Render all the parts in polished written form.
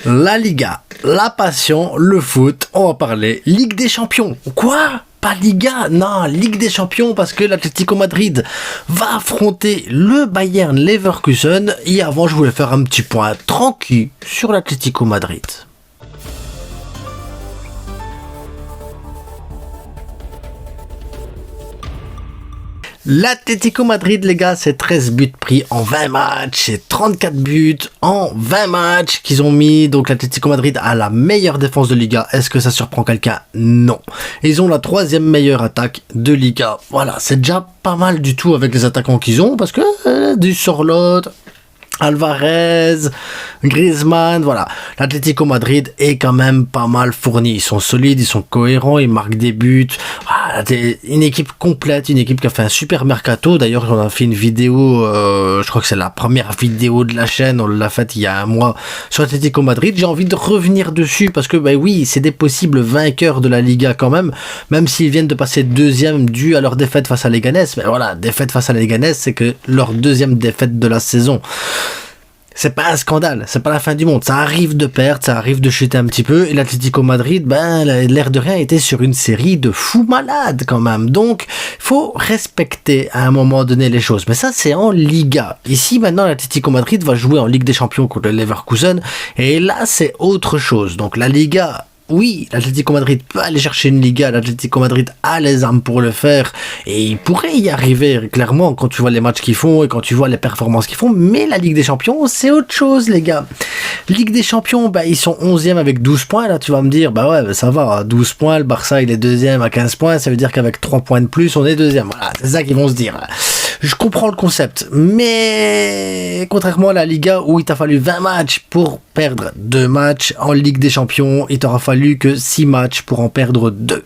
La Liga, la passion, le foot, on va parler Ligue des Champions. Quoi ? Pas Liga, non, Ligue des Champions parce que l'Atlético Madrid va affronter le Bayern Leverkusen. Et avant, je voulais faire un petit point tranquille sur l'Atlético Madrid. L'Atlético Madrid, les gars, c'est 13 buts pris en 20 matchs, c'est 34 buts en 20 matchs qu'ils ont mis. Donc l'Atlético Madrid a la meilleure défense de Liga. Est-ce que ça surprend quelqu'un ? Non. Ils ont la 3e meilleure attaque de Liga. Voilà, c'est déjà pas mal du tout avec les attaquants qu'ils ont parce que du Sorloth, Alvarez, Griezmann, voilà. L'Atlético Madrid est quand même pas mal fourni. Ils sont solides, ils sont cohérents, ils marquent des buts. Voilà, une équipe complète, une équipe qui a fait un super mercato. D'ailleurs, on a fait une vidéo, je crois que c'est la première vidéo de la chaîne, on l'a faite il y a un mois sur l'Atlético Madrid. J'ai envie de revenir dessus parce que, oui, c'est des possibles vainqueurs de la Liga quand même s'ils viennent de passer deuxième dû à leur défaite face à Leganés. Mais voilà, défaite face à Leganés, c'est que leur deuxième défaite de la saison. C'est pas un scandale, c'est pas la fin du monde. Ça arrive de perdre, ça arrive de chuter un petit peu. Et l'Atlético Madrid, l'air de rien, était sur une série de fous malades quand même. Donc, faut respecter à un moment donné les choses. Mais ça, c'est en Liga. Ici, maintenant, l'Atlético Madrid va jouer en Ligue des Champions contre le Leverkusen. Et là, c'est autre chose. Donc, la Liga... Oui, l'Atlético Madrid peut aller chercher une Liga, l'Atlético Madrid a les armes pour le faire et il pourrait y arriver clairement quand tu vois les matchs qu'ils font et quand tu vois les performances qu'ils font, mais la Ligue des Champions c'est autre chose les gars. Ligue des Champions, ils sont 11e avec 12 points, là tu vas me dire, ça va, 12 points, le Barça il est 2e à 15 points, ça veut dire qu'avec 3 points de plus on est 2e, voilà, c'est ça qu'ils vont se dire. Je comprends le concept, mais contrairement à la Liga où il t'a fallu 20 matchs pour perdre 2 matchs, en Ligue des Champions, il t'aura fallu que 6 matchs pour en perdre 2.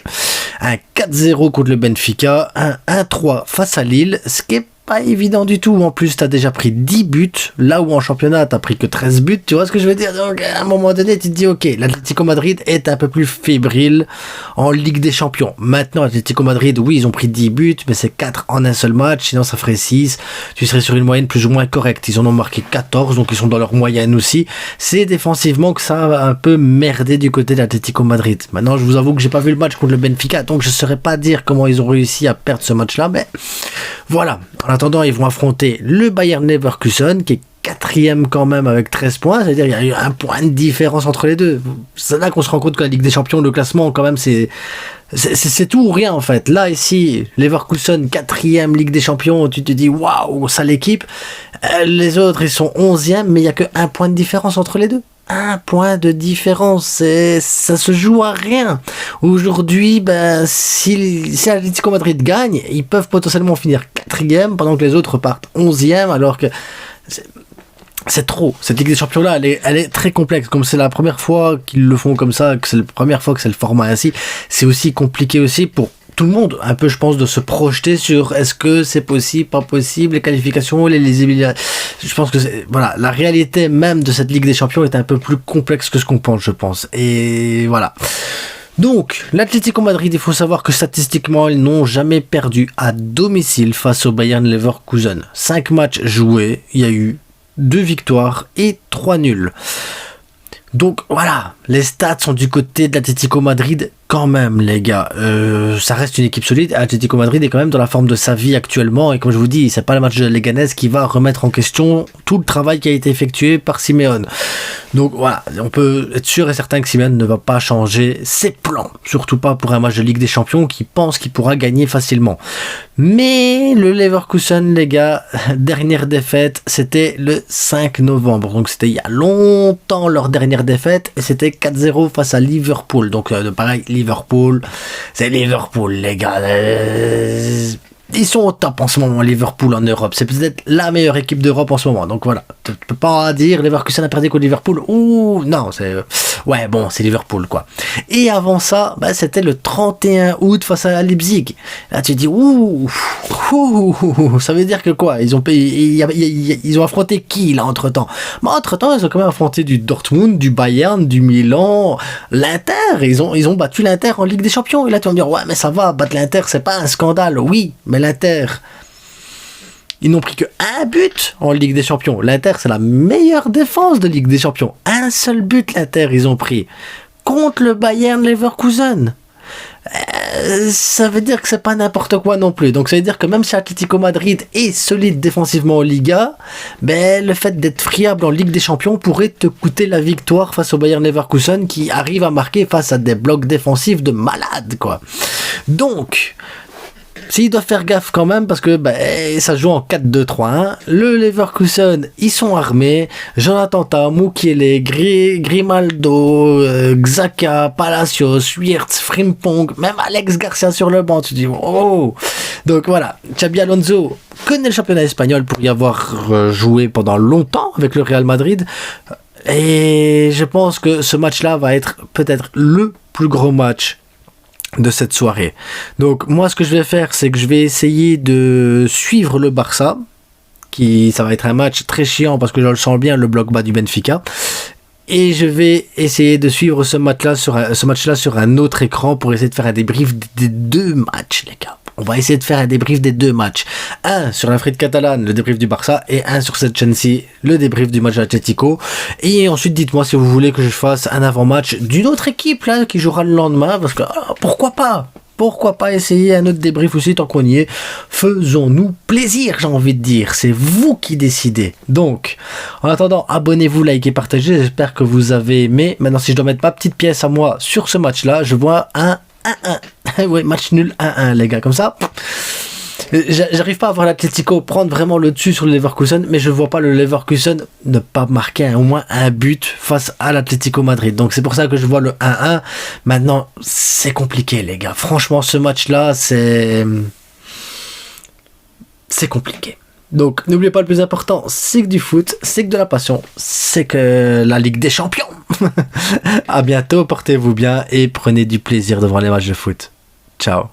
Un 4-0 contre le Benfica, un 1-3 face à Lille, ce qui est pas évident du tout. En plus, t'as déjà pris 10 buts, là où en championnat, t'as pris que 13 buts. Tu vois ce que je veux dire? Donc, à un moment donné, tu te dis, ok, l'Atlético Madrid est un peu plus fébrile en Ligue des Champions. Maintenant, l'Atlético Madrid, oui, ils ont pris 10 buts, mais c'est 4 en un seul match, sinon ça ferait 6. Tu serais sur une moyenne plus ou moins correcte. Ils en ont marqué 14, donc ils sont dans leur moyenne aussi. C'est défensivement que ça a un peu merdé du côté de l'Atlético Madrid. Maintenant, je vous avoue que j'ai pas vu le match contre le Benfica, donc je saurais pas dire comment ils ont réussi à perdre ce match-là, mais voilà. En attendant, ils vont affronter le Bayern Leverkusen, qui est 4e quand même avec 13 points, c'est-à-dire il y a eu un point de différence entre les deux. C'est là qu'on se rend compte que la Ligue des Champions, le classement quand même c'est tout ou rien en fait. Là ici, Leverkusen 4e Ligue des Champions, tu te dis waouh, ça l'équipe. Les autres ils sont 11e, mais il y a que un point de différence entre les deux. Un point de différence, ça se joue à rien. Aujourd'hui, si l'Atlético Madrid gagne, ils peuvent potentiellement finir 4e pendant que les autres partent 11e, alors que c'est trop. Cette Ligue des Champions là, elle est très complexe. Comme c'est la première fois qu'ils le font comme ça, que c'est la première fois que c'est le format ainsi, c'est aussi compliqué aussi pour tout le monde, un peu je pense, de se projeter sur est-ce que c'est possible, pas possible, les qualifications, les lisibilités. Je pense que voilà, la réalité même de cette Ligue des Champions est un peu plus complexe que ce qu'on pense, je pense. Et voilà. Donc, l'Atlético Madrid, il faut savoir que statistiquement, ils n'ont jamais perdu à domicile face au Bayern Leverkusen. 5 matchs joués, il y a eu 2 victoires et 3 nuls. Donc voilà, les stats sont du côté de l'Atlético Madrid quand même les gars, ça reste une équipe solide. Atlético Madrid est quand même dans la forme de sa vie actuellement et comme je vous dis, c'est pas le match de Leganés qui va remettre en question tout le travail qui a été effectué par Simeone. Donc voilà, on peut être sûr et certain que Simeone ne va pas changer ses plans, surtout pas pour un match de Ligue des Champions qui pense qu'il pourra gagner facilement. Mais le Leverkusen les gars, dernière défaite, c'était le 5 novembre, donc c'était il y a longtemps leur dernière défaite et c'était 4-0 face à Liverpool. Donc pareil, Liverpool, c'est Liverpool les gars, ils sont au top en ce moment, Liverpool en Europe, c'est peut-être la meilleure équipe d'Europe en ce moment, donc voilà, tu peux pas dire Leverkusen a perdu contre Liverpool, ouh, non, c'est Liverpool quoi. Et avant ça, c'était le 31 août face à Leipzig, là tu te dis ouh, ça veut dire que quoi, ils ont affronté qui là entre temps? Entre temps ils ont quand même affronté du Dortmund, du Bayern, du Milan, l'Inter, ils ont battu l'Inter en Ligue des Champions, et là tu vas me dire ouais mais ça va, battre l'Inter c'est pas un scandale, oui, mais l'Inter, Ils n'ont pris que un but en Ligue des Champions. L'Inter, c'est la meilleure défense de Ligue des Champions. Un seul but, l'Inter, ils ont pris. Contre le Bayern Leverkusen. Ça veut dire que c'est pas n'importe quoi non plus. Donc ça veut dire que même si Atlético Madrid est solide défensivement en Liga, le fait d'être friable en Ligue des Champions pourrait te coûter la victoire face au Bayern Leverkusen qui arrive à marquer face à des blocs défensifs de malade, quoi. Donc s'ils doivent faire gaffe quand même, parce que ça joue en 4-2-3-1. Le Leverkusen, ils sont armés. Jonathan Tah, Mukiele, Grimaldo, Xhaka, Palacios, Wirtz, Frimpong, même Alex Garcia sur le banc. Tu dis, oh. Donc voilà, Xabi Alonso connaît le championnat espagnol pour y avoir joué pendant longtemps avec le Real Madrid. Et je pense que ce match-là va être peut-être le plus gros match de cette soirée. Donc moi ce que je vais faire, c'est que je vais essayer de suivre le Barça, ça va être un match très chiant parce que je le sens bien, le bloc bas du Benfica, et je vais essayer de suivre ce match-là sur un autre écran pour essayer de faire un débrief des deux matchs, les gars. On va essayer de faire un débrief des deux matchs. Un sur la frite catalane, le débrief du Barça, et un sur cette Chelsea, le débrief du match d'Atlético. Et ensuite, dites-moi si vous voulez que je fasse un avant-match d'une autre équipe là qui jouera le lendemain, parce que pourquoi pas essayer un autre débrief aussi tant qu'on y est. Faisons-nous plaisir, j'ai envie de dire. C'est vous qui décidez. Donc, en attendant, abonnez-vous, likez, partagez. J'espère que vous avez aimé. Maintenant, si je dois mettre ma petite pièce à moi sur ce match-là, je vois un 1-1. Ouais, match nul 1-1, les gars, comme ça. J'arrive pas à voir l'Atlético prendre vraiment le dessus sur le Leverkusen, mais je vois pas le Leverkusen ne pas marquer au moins un but face à l'Atlético Madrid. Donc c'est pour ça que je vois le 1-1. Maintenant, c'est compliqué, les gars. Franchement, ce match-là, c'est compliqué. Donc, n'oubliez pas, le plus important, c'est que du foot, c'est que de la passion, c'est que la Ligue des Champions. À bientôt, portez-vous bien et prenez du plaisir devant les matchs de foot. Ciao.